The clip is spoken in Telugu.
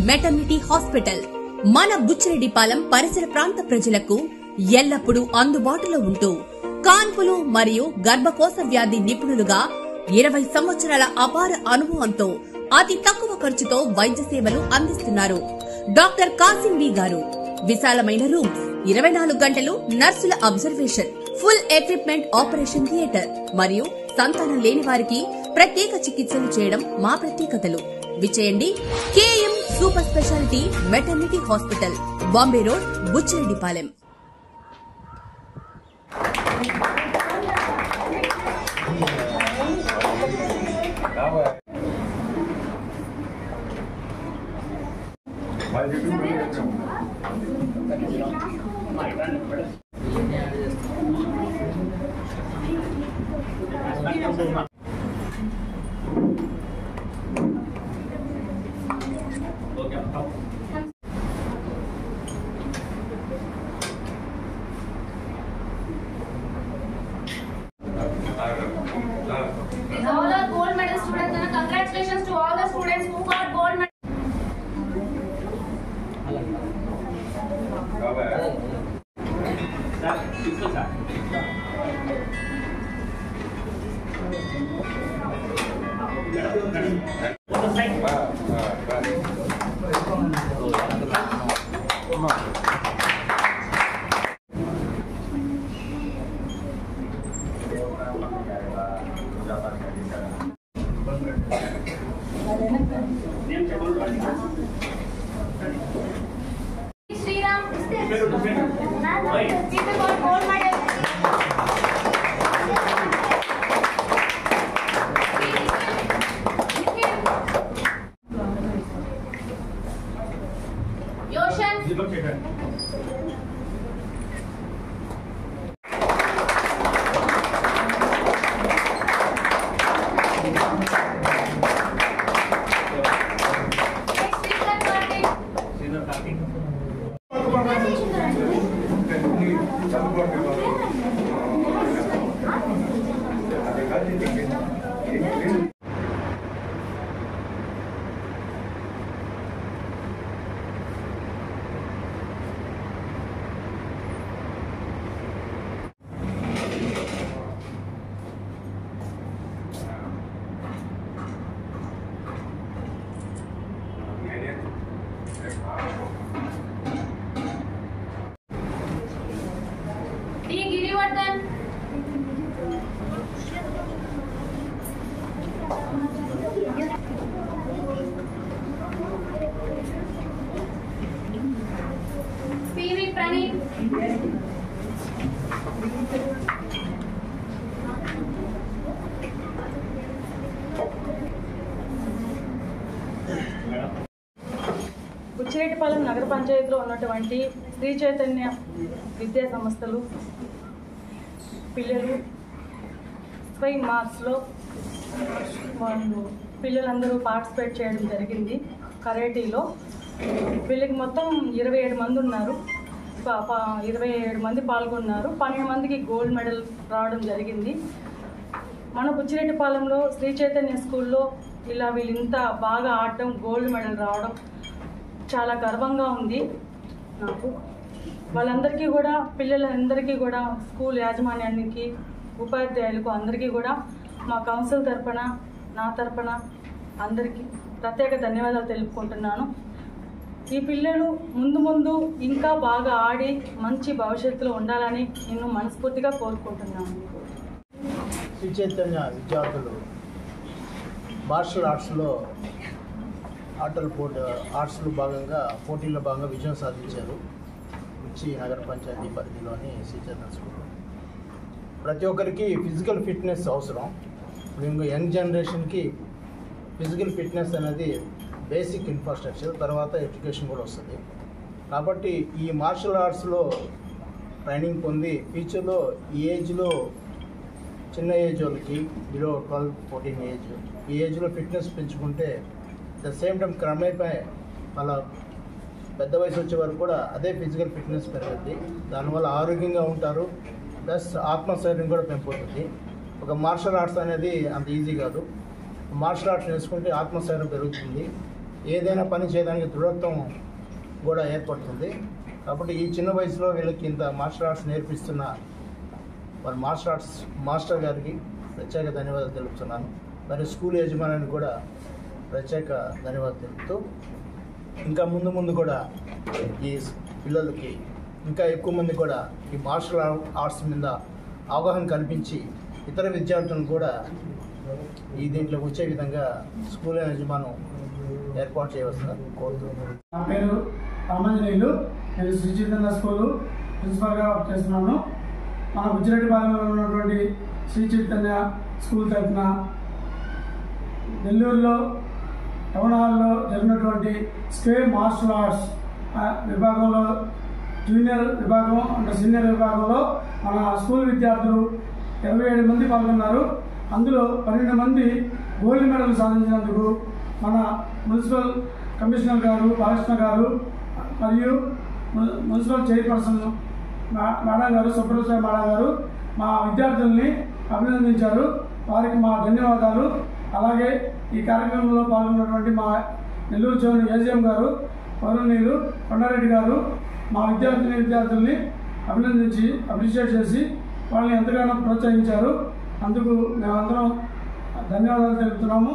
మెటర్నిటీ హాస్పిటల్ మన బుచ్చిరెడ్డిపాలెం పరిసర ప్రాంత ప్రజలకు ఎల్లప్పుడూ అందుబాటులో ఉంటూ కాన్పులు మరియు గర్భకోశ వ్యాధి నిపుణులుగా 20 సంవత్సరాల అపార అనుభవంతో అతి తక్కువ ఖర్చుతో వైద్య సేవలు అందిస్తున్నారు. డాక్టర్ కాసిం బి గారు. విశాలమైన రూమ్స్, 24 గంటలు నర్సుల observation, full equipment operation theatre మరియు సంతానం లేని వారికి ప్రత్యేక చికిత్సలు చేయడం మా ప్రత్యేకతలు. విచేయండి KM super speciality maternity hospital, Bombay road, Buchireddipalem. All are gold medal students and congratulations to all the students who got gold medal. Sriram, people got gold medal. Yoshan. PV Praneet. Buchireddypalem నగర పంచాయతీలో ఉన్నటువంటి శ్రీ చైతన్య విద్యా సంస్థలు పిల్లలు స్వయం మార్క్స్లో వాళ్ళు పిల్లలందరూ పార్టిసిపేట్ చేయడం జరిగింది. కరాటీలో వీళ్ళకి మొత్తం 27 మంది ఉన్నారు. 27 మంది పాల్గొన్నారు. 12 మందికి గోల్డ్ మెడల్ రావడం జరిగింది. మన బుచ్చిరెడ్డిపాలెంలో శ్రీ చైతన్య స్కూల్లో ఇలా వీళ్ళు ఇంత బాగా ఆడడం, గోల్డ్ మెడల్ రావడం చాలా గర్వంగా ఉంది నాకు. వాళ్ళందరికీ కూడా, పిల్లలందరికీ కూడా, స్కూల్ యాజమాన్యానికి, ఉపాధ్యాయులకు అందరికీ కూడా మా కౌన్సిల్ తరఫున, నా తరఫున అందరికీ ప్రత్యేక ధన్యవాదాలు తెలుపుకుంటున్నాను. ఈ పిల్లలు ముందు ముందు ఇంకా బాగా ఆడి మంచి భవిష్యత్తులో ఉండాలని నేను మనస్ఫూర్తిగా కోరుకుంటున్నాను. శ్రీ చైతన్య విద్యార్థులు మార్షల్ ఆర్ట్స్లో ఆర్ట్స్లో భాగంగా పోటీల్లో భాగంగా విజయం సాధించారు. బుచ్చి నగర పంచాయతీ పరిధిలోని శ్రీ చైతన్య స్కూల్. ప్రతి ఒక్కరికి ఫిజికల్ ఫిట్నెస్ అవసరం. ఇప్పుడు యంగ్ జనరేషన్కి ఫిజికల్ ఫిట్నెస్ అనేది బేసిక్ ఇన్ఫ్రాస్ట్రక్చర్, తర్వాత ఎడ్యుకేషన్ కూడా వస్తుంది. కాబట్టి ఈ మార్షల్ ఆర్ట్స్లో ట్రైనింగ్ పొంది ఫ్యూచర్లో ఈ ఏజ్లో, చిన్న ఏజ్ వాళ్ళకి బిలో 12-14 ఏజ్, ఈ ఏజ్లో ఫిట్నెస్ పెంచుకుంటే ద సేమ్ టైం క్రమేపై వాళ్ళ పెద్ద వయసు వచ్చే వరకు కూడా అదే ఫిజికల్ ఫిట్నెస్ పెరుగుతుంది. దానివల్ల ఆరోగ్యంగా ఉంటారు, ప్లస్ ఆత్మస్థైర్యం కూడా పెంపుతుంది. ఒక మార్షల్ ఆర్ట్స్ అనేది అంత ఈజీ కాదు. మార్షల్ ఆర్ట్స్ నేర్చుకుంటే ఆత్మస్థైర్యం పెరుగుతుంది. ఏదైనా పని చేయడానికి దృఢత్వం కూడా ఏర్పడుతుంది. కాబట్టి ఈ చిన్న వయసులో వీళ్ళకి ఇంత మార్షల్ ఆర్ట్స్ నేర్పిస్తున్న మరి మార్షల్ ఆర్ట్స్ మాస్టర్ గారికి ప్రత్యేక ధన్యవాదాలు తెలుపుతున్నాను. మరి స్కూల్ యజమానికి కూడా ప్రత్యేక ధన్యవాదాలు తెలుపుతూ ఇంకా ముందు కూడా ఈ పిల్లలకి ఇంకా ఎక్కువ మంది కూడా ఈ మార్షల్ ఆర్ట్స్ మీద అవగాహన కల్పించి ఇతర విద్యార్థులను కూడా ఈ దీంట్లోకి వచ్చే విధంగా స్కూల్ యజమానం ఏర్పాటు చేయవలసిందని కోరుతున్నాను. నా పేరు రామాంజనేయులు. నేను శ్రీ చైతన్య స్కూల్ ప్రిన్సిపల్గా వర్క్ చేస్తున్నాను. మన బుచ్చిరెడ్డిపాలెంలో ఉన్నటువంటి శ్రీ చైతన్య స్కూల్ తరఫున నెల్లూరులో టౌన్ హాల్లో జరిగినటువంటి స్క్వేర్ మార్షల్ ఆర్ట్స్ విభాగంలో జూనియర్ విభాగం అంటే సీనియర్ విభాగంలో మన స్కూల్ విద్యార్థులు 27 మంది పాల్గొన్నారు. అందులో 12 మంది గోల్డ్ మెడల్ సాధించినందుకు మన మున్సిపల్ కమిషనర్ గారు బాలకృష్ణ గారు మరియు మున్సిపల్ చైర్పర్సన్ మేడం గారు సుబ్రహ్మణ్య మేడం గారు మా విద్యార్థుల్ని అభినందించారు. వారికి మా ధన్యవాదాలు. అలాగే ఈ కార్యక్రమంలో పాల్గొన్నటువంటి మా నెల్లూరు జోన్ ఏజీఎం గారు పౌర్ణనీయులు కొండారెడ్డి గారు మా విద్యార్థుల్ని అభినందించి అప్రిషియేట్ చేసి వాళ్ళని ఎంతగానో ప్రోత్సహించారు. అందుకు మేమందరం ధన్యవాదాలు తెలుపుతున్నాము.